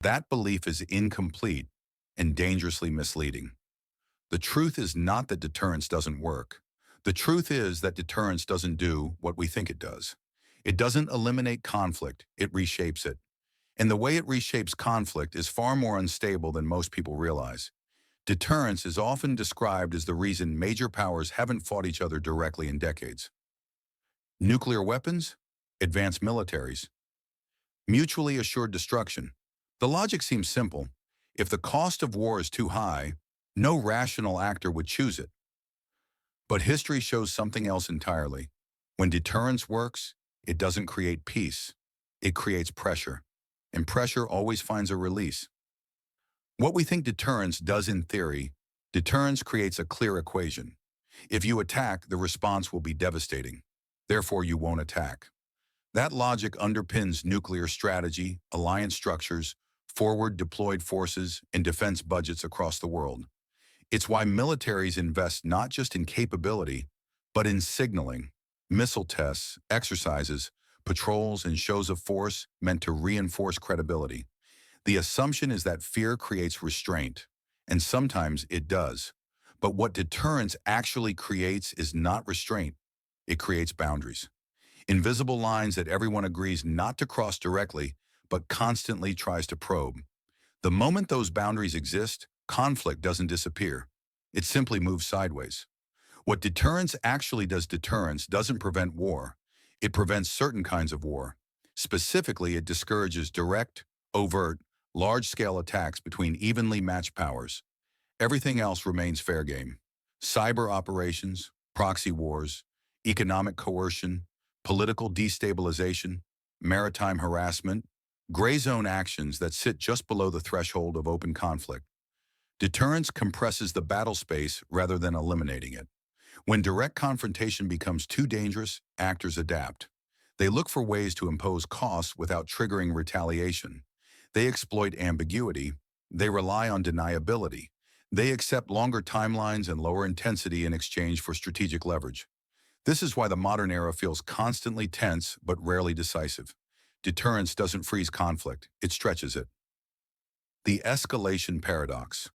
That belief is incomplete and dangerously misleading. The truth is not that deterrence doesn't work. The truth is that deterrence doesn't do what we think it does. It doesn't eliminate conflict, it reshapes it. And the way it reshapes conflict is far more unstable than most people realize. Deterrence is often described as the reason major powers haven't fought each other directly in decades. Nuclear weapons, advanced militaries, mutually assured destruction. The logic seems simple. If the cost of war is too high, no rational actor would choose it. But history shows something else entirely. When deterrence works, it doesn't create peace. It creates pressure. And pressure always finds a release. What we think deterrence does in theory, deterrence creates a clear equation. If you attack, the response will be devastating. Therefore, you won't attack. That logic underpins nuclear strategy, alliance structures, forward deployed forces, and defense budgets across the world. It's why militaries invest not just in capability, but in signaling, missile tests, exercises, patrols, and shows of force meant to reinforce credibility. The assumption is that fear creates restraint, and sometimes it does. But what deterrence actually creates is not restraint. It creates boundaries. Invisible lines that everyone agrees not to cross directly, but constantly tries to probe. The moment those boundaries exist, conflict doesn't disappear. It simply moves sideways. What deterrence actually does, deterrence doesn't prevent war. It prevents certain kinds of war. Specifically, it discourages direct, overt, large-scale attacks between evenly matched powers. Everything else remains fair game. Cyber operations, proxy wars, economic coercion, political destabilization, maritime harassment, gray zone actions that sit just below the threshold of open conflict. Deterrence compresses the battle space rather than eliminating it. When direct confrontation becomes too dangerous, actors adapt. They look for ways to impose costs without triggering retaliation. They exploit ambiguity. They rely on deniability. They accept longer timelines and lower intensity in exchange for strategic leverage. This is why the modern era feels constantly tense but rarely decisive. Deterrence doesn't freeze conflict, it stretches it. The escalation paradox.